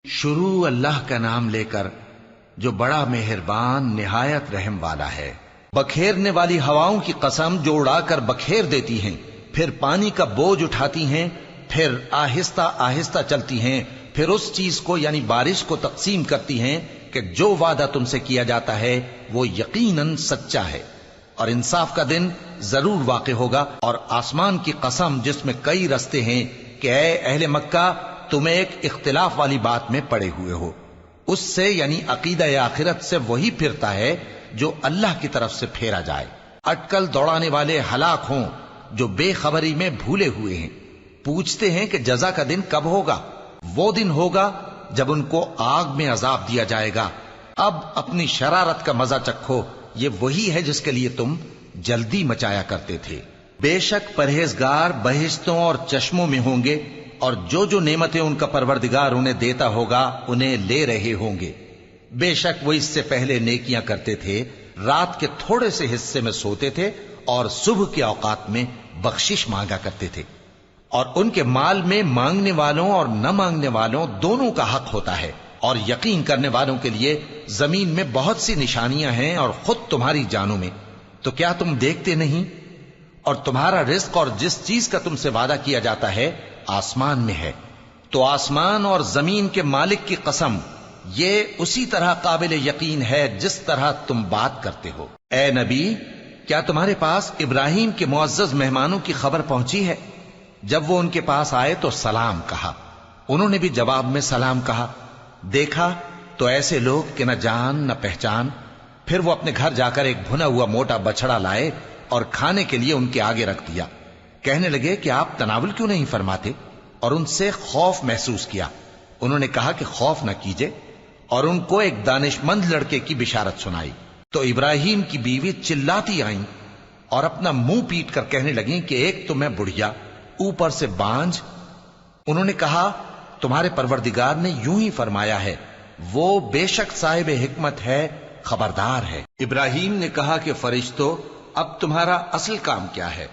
شروع اللہ کا نام لے کر جو بڑا مہربان نہایت رحم والا ہے۔ بکھیرنے والی ہواؤں کی قسم جو اڑا کر بکھیر دیتی ہیں، پھر پانی کا بوجھ اٹھاتی ہیں، پھر آہستہ آہستہ چلتی ہیں، پھر اس چیز کو یعنی بارش کو تقسیم کرتی ہیں کہ جو وعدہ تم سے کیا جاتا ہے وہ یقیناً سچا ہے، اور انصاف کا دن ضرور واقع ہوگا۔ اور آسمان کی قسم جس میں کئی رستے ہیں کہ اے اہل مکہ تم ایک اختلاف والی بات میں پڑے ہوئے ہو، اس سے یعنی عقیدہ آخرت سے وہی پھرتا ہے جو اللہ کی طرف سے پھیرا جائے۔ اٹکل دوڑانے والے ہلاک ہوں جو بے خبری میں بھولے ہوئے ہیں، پوچھتے ہیں کہ جزا کا دن کب ہوگا؟ وہ دن ہوگا جب ان کو آگ میں عذاب دیا جائے گا۔ اب اپنی شرارت کا مزہ چکھو، یہ وہی ہے جس کے لیے تم جلدی مچایا کرتے تھے۔ بے شک پرہیزگار بہشتوں اور چشموں میں ہوں گے، اور جو جو نعمتیں ان کا پروردگار انہیں دیتا ہوگا انہیں لے رہے ہوں گے۔ بے شک وہ اس سے پہلے نیکیاں کرتے تھے، رات کے تھوڑے سے حصے میں سوتے تھے اور صبح کے اوقات میں بخشش مانگا کرتے تھے، اور ان کے مال میں مانگنے والوں اور نہ مانگنے والوں دونوں کا حق ہوتا ہے۔ اور یقین کرنے والوں کے لیے زمین میں بہت سی نشانیاں ہیں اور خود تمہاری جانوں میں، تو کیا تم دیکھتے نہیں؟ اور تمہارا رزق اور جس چیز کا تم سے وعدہ کیا جاتا ہے آسمان میں ہے، تو آسمان اور زمین کے مالک کی قسم یہ اسی طرح قابل یقین ہے جس طرح تم بات کرتے ہو۔ اے نبی، کیا تمہارے پاس ابراہیم کے معزز مہمانوں کی خبر پہنچی ہے؟ جب وہ ان کے پاس آئے تو سلام کہا، انہوں نے بھی جواب میں سلام کہا۔ دیکھا تو ایسے لوگ کہ نہ جان نہ پہچان۔ پھر وہ اپنے گھر جا کر ایک بھنا ہوا موٹا بچڑا لائے اور کھانے کے لیے ان کے آگے رکھ دیا۔ کہنے لگے کہ آپ تناول کیوں نہیں فرماتے؟ اور ان سے خوف محسوس کیا۔ انہوں نے کہا کہ خوف نہ کیجے، اور ان کو ایک دانش مند لڑکے کی بشارت سنائی۔ تو ابراہیم کی بیوی چلاتی آئیں اور اپنا منہ پیٹ کر کہنے لگیں کہ ایک تو میں بڑھیا، اوپر سے بانجھ۔ انہوں نے کہا تمہارے پروردگار نے یوں ہی فرمایا ہے، وہ بے شک صاحب حکمت ہے، خبردار ہے۔ ابراہیم نے کہا کہ فرشتوں، اب تمہارا اصل کام کیا ہے؟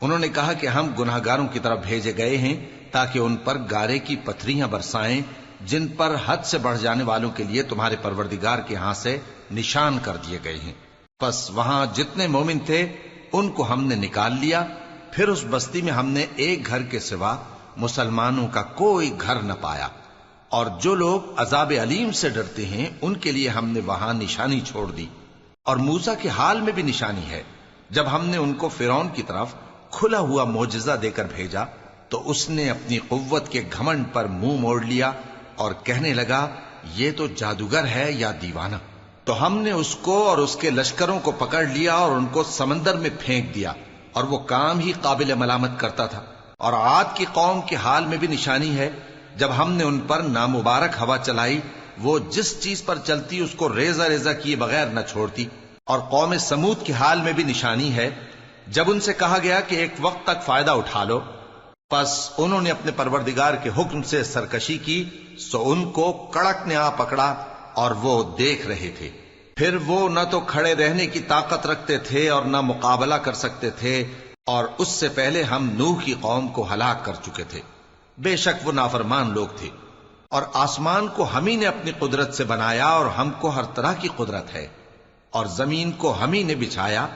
انہوں نے کہا کہ ہم گناہگاروں کی طرف بھیجے گئے ہیں تاکہ ان پر گارے کی پتھریاں برسائیں جن پر حد سے بڑھ جانے والوں کے لیے تمہارے پروردگار کے ہاں سے نشان کر دیے گئے ہیں۔ پس وہاں جتنے مومن تھے ان کو ہم نے نکال لیا، پھر اس بستی میں ہم نے ایک گھر کے سوا مسلمانوں کا کوئی گھر نہ پایا، اور جو لوگ عذاب علیم سے ڈرتے ہیں ان کے لیے ہم نے وہاں نشانی چھوڑ دی۔ اور موسیٰ کے حال میں بھی نشانی ہے، جب ہم نے ان کو فرعون کی طرف کھلا ہوا معجزہ دے کر بھیجا تو اس نے اپنی قوت کے گھمنڈ پر منہ موڑ لیا اور کہنے لگا یہ تو جادوگر ہے یا دیوانہ۔ تو ہم نے اس کو اور اس کے لشکروں کو پکڑ لیا اور ان کو سمندر میں پھینک دیا، اور وہ کام ہی قابل ملامت کرتا تھا۔ اور عاد کی قوم کے حال میں بھی نشانی ہے، جب ہم نے ان پر نامبارک ہوا چلائی، وہ جس چیز پر چلتی اس کو ریزہ ریزہ کیے بغیر نہ چھوڑتی۔ اور قوم سمود کے حال میں بھی نشانی ہے، جب ان سے کہا گیا کہ ایک وقت تک فائدہ اٹھا لو، پس انہوں نے اپنے پروردگار کے حکم سے سرکشی کی، سو ان کو کڑک نے آ پکڑا اور وہ دیکھ رہے تھے۔ پھر وہ نہ تو کھڑے رہنے کی طاقت رکھتے تھے اور نہ مقابلہ کر سکتے تھے، اور اس سے پہلے ہم نوح کی قوم کو ہلاک کر چکے تھے۔ بے شک وہ نافرمان لوگ تھے۔ اور آسمان کو ہم ہی نے اپنی قدرت سے بنایا، اور ہم کو ہر طرح کی قدرت ہے، اور زمین کو ہم ہی نے بچھایا،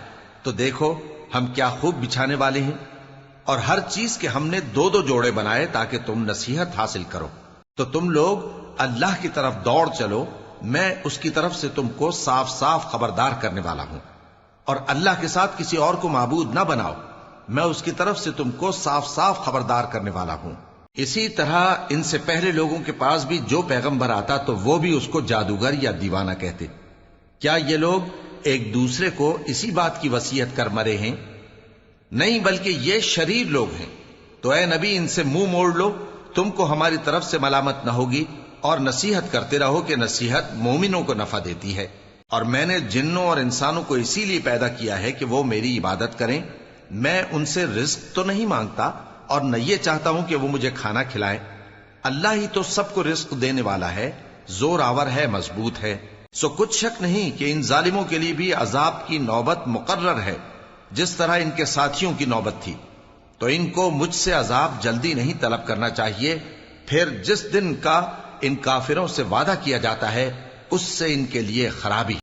تو دیکھو ہم کیا خوب بچھانے والے ہیں۔ اور ہر چیز کے ہم نے دو دو جوڑے بنائے تاکہ تم نصیحت حاصل کرو۔ تو تم لوگ اللہ کی طرف دوڑ چلو، میں اس کی طرف سے تم کو صاف صاف خبردار کرنے والا ہوں۔ اور اللہ کے ساتھ کسی اور کو معبود نہ بناؤ، میں اس کی طرف سے تم کو صاف صاف خبردار کرنے والا ہوں۔ اسی طرح ان سے پہلے لوگوں کے پاس بھی جو پیغمبر آتا تو وہ بھی اس کو جادوگر یا دیوانہ کہتے۔ کیا یہ لوگ ایک دوسرے کو اسی بات کی وصیت کر مرے ہیں؟ نہیں، بلکہ یہ شریر لوگ ہیں۔ تو اے نبی ان سے منہ موڑ لو، تم کو ہماری طرف سے ملامت نہ ہوگی، اور نصیحت کرتے رہو کہ نصیحت مومنوں کو نفع دیتی ہے۔ اور میں نے جنوں اور انسانوں کو اسی لیے پیدا کیا ہے کہ وہ میری عبادت کریں۔ میں ان سے رزق تو نہیں مانگتا اور نہ یہ چاہتا ہوں کہ وہ مجھے کھانا کھلائیں۔ اللہ ہی تو سب کو رزق دینے والا ہے، زور آور ہے، مضبوط ہے۔ سو کچھ شک نہیں کہ ان ظالموں کے لیے بھی عذاب کی نوبت مقرر ہے، جس طرح ان کے ساتھیوں کی نوبت تھی۔ تو ان کو مجھ سے عذاب جلدی نہیں طلب کرنا چاہیے، پھر جس دن کا ان کافروں سے وعدہ کیا جاتا ہے اس سے ان کے لیے خرابی